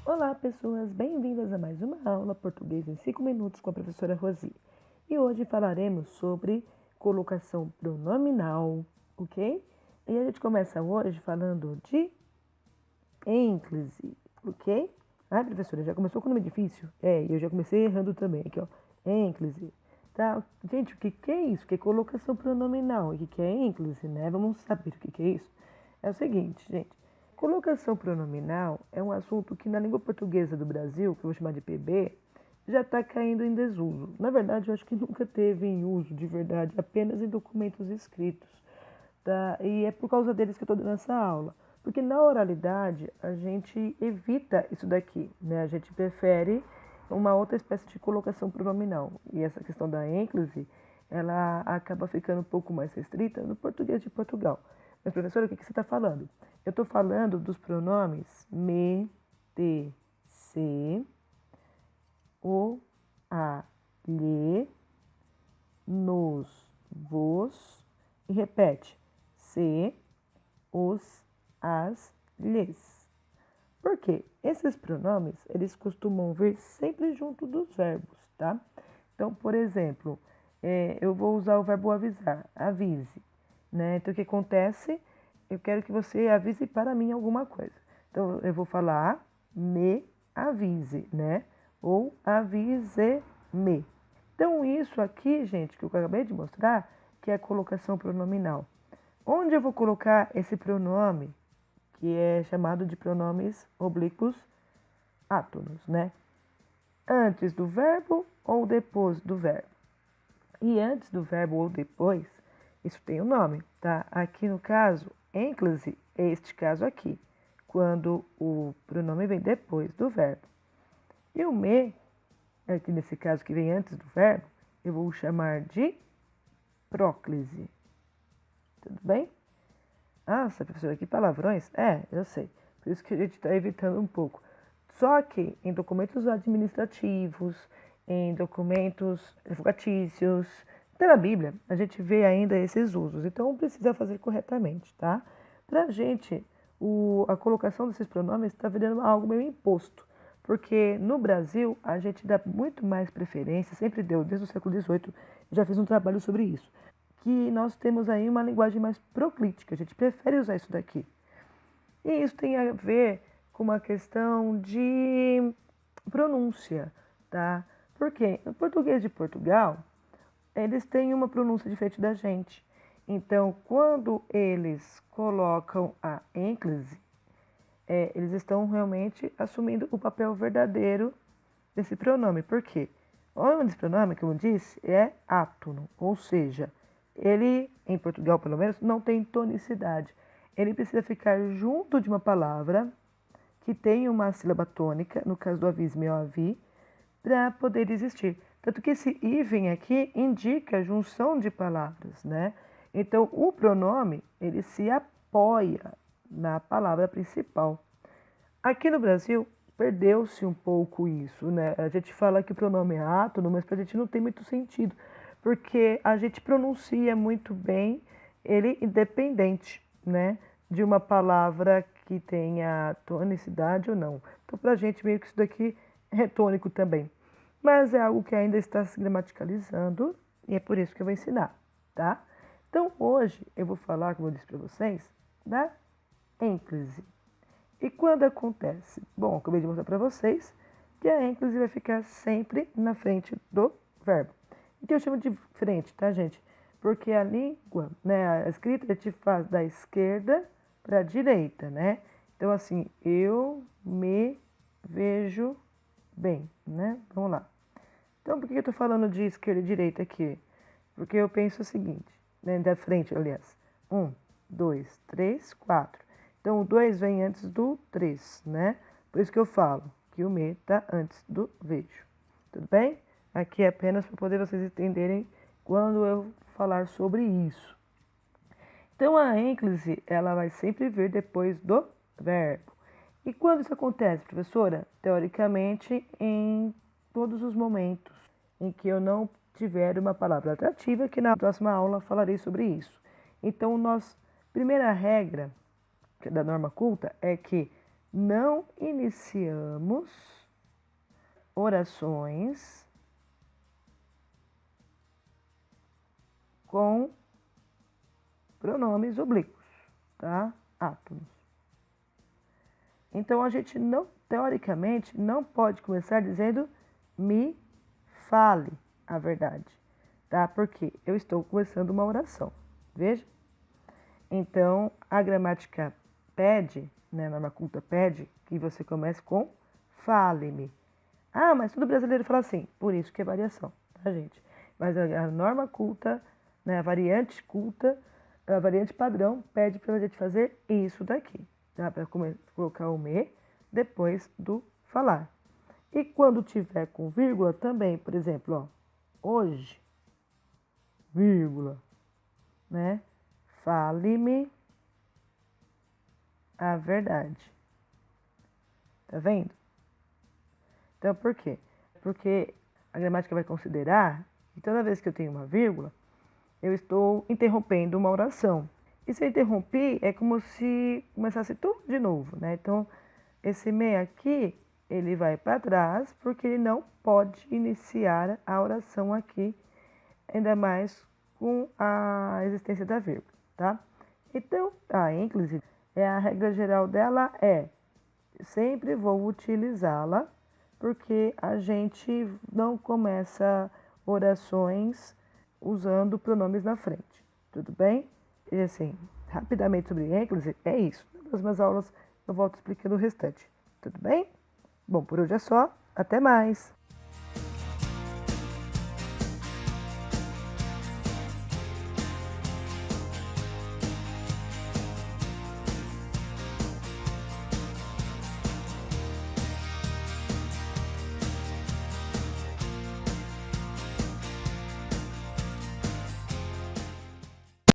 Olá, pessoas, bem-vindas a mais uma aula português em 5 minutos com a professora Rosi. E hoje falaremos sobre colocação pronominal, ok? E a gente começa hoje falando de ênclise, ok? Ah, professora, já começou com nome difícil? E eu já comecei errando também aqui, ó. Ênclise. Tá? Gente, o que é isso? O que é colocação pronominal? E o que é ênclise, né? Vamos saber o que é isso? É o seguinte, gente. Colocação pronominal é um assunto que na língua portuguesa do Brasil, que eu vou chamar de PB, já está caindo em desuso. Na verdade, eu acho que nunca teve em uso de verdade, apenas em documentos escritos. Tá? E é por causa deles que eu estou dando essa aula. Porque na oralidade a gente evita isso daqui, né? A gente prefere uma outra espécie de colocação pronominal. E essa questão da ênclise, ela acaba ficando um pouco mais restrita no português de Portugal. Mas, professora, o que você está falando? Eu estou falando dos pronomes me, te, se, o, a, lhe, nos, vos, e repete, se, os, as, lhes. Por quê? Esses pronomes, eles costumam vir sempre junto dos verbos, tá? Então, por exemplo, eu vou usar o verbo avisar, avise, né? Então, o que acontece? Eu quero que você avise para mim alguma coisa. Então, eu vou falar me avise, né? Ou avise-me. Então, isso aqui, gente, que eu acabei de mostrar, que é a colocação pronominal. Onde eu vou colocar esse pronome, que é chamado de pronomes oblíquos átonos, né? Antes do verbo ou depois do verbo? E antes do verbo ou depois, isso tem um nome, tá? Aqui no caso, ênclise é este caso aqui, quando o pronome vem depois do verbo. E o me, aqui nesse caso que vem antes do verbo, eu vou chamar de próclise. Tudo bem? Nossa, professora, que palavrões? Eu sei. Por isso que a gente está evitando um pouco. Só que em documentos administrativos, em documentos advocatícios, até na Bíblia, a gente vê ainda esses usos. Então, precisa fazer corretamente, tá? Para a gente, a colocação desses pronomes está virando algo meio imposto. Porque no Brasil, a gente dá muito mais preferência, sempre deu, desde o século XVIII, já fiz um trabalho sobre isso, que nós temos aí uma linguagem mais proclítica, a gente prefere usar isso daqui. E isso tem a ver com uma questão de pronúncia, tá? Porque no português de Portugal, eles têm uma pronúncia diferente da gente. Então, quando eles colocam a ênclise, eles estão realmente assumindo o papel verdadeiro desse pronome. Por quê? O nome desse pronome, como eu disse, é átono, ou seja, ele, em Portugal pelo menos, não tem tonicidade. Ele precisa ficar junto de uma palavra que tem uma sílaba tônica, no caso do avisme ou avi, para poder existir. Tanto que esse even aqui indica a junção de palavras, né? Então, o pronome, ele se apoia na palavra principal. Aqui no Brasil, perdeu-se um pouco isso, né? A gente fala que o pronome é átono, mas para a gente não tem muito sentido, porque a gente pronuncia muito bem ele independente, né? De uma palavra que tenha tonicidade ou não. Então, para a gente, meio que isso daqui é tônico também. Mas é algo que ainda está se gramaticalizando e é por isso que eu vou ensinar, tá? Então, hoje eu vou falar, como eu disse para vocês, da ênclise. E quando acontece? Bom, acabei de mostrar para vocês que a ênclise vai ficar sempre na frente do verbo. E que eu chamo de frente, tá, gente? Porque a língua, né, a escrita a gente faz da esquerda para a direita, né? Então, assim, eu me vejo bem, né? Vamos lá. Então, por que eu estou falando de esquerda e direita aqui? Porque eu penso o seguinte, né, da frente, aliás. 1, 2, 3, 4. Então, o 2 vem antes do 3, né? Por isso que eu falo que o me está antes do vejo. Tudo bem? Aqui é apenas para poder vocês entenderem quando eu falar sobre isso. Então, a ênclise, ela vai sempre vir depois do verbo. E quando isso acontece, professora? Teoricamente, em todos os momentos em que eu não tiver uma palavra atrativa, que na próxima aula falarei sobre isso. Então, primeira regra da norma culta é que não iniciamos orações com pronomes oblíquos, tá? Átomos. Então, a gente não, teoricamente, não pode começar dizendo me fale a verdade, tá? Porque eu estou começando uma oração, veja. Então, a gramática pede, né, a norma culta pede que você comece com fale-me. Ah, mas todo brasileiro fala assim, por isso que é variação, tá, gente? Mas a norma culta, né, a variante culta, a variante padrão pede para a gente fazer isso daqui, tá? Para colocar o me depois do falar. E quando tiver com vírgula também, por exemplo, ó, hoje, vírgula, né? Fale-me a verdade. Tá vendo? Então, por quê? Porque a gramática vai considerar que toda vez que eu tenho uma vírgula, eu estou interrompendo uma oração. E se eu interromper, é como se começasse tudo de novo, né? Então, esse me aqui, ele vai para trás, porque ele não pode iniciar a oração aqui, ainda mais com a existência da vírgula, tá? Então, a ênclise, a regra geral dela é, sempre vou utilizá-la, porque a gente não começa orações usando pronomes na frente, tudo bem? E assim, rapidamente sobre ênclise, é isso. Nas minhas aulas eu volto explicando o restante, tudo bem? Bom, por hoje é só, até mais!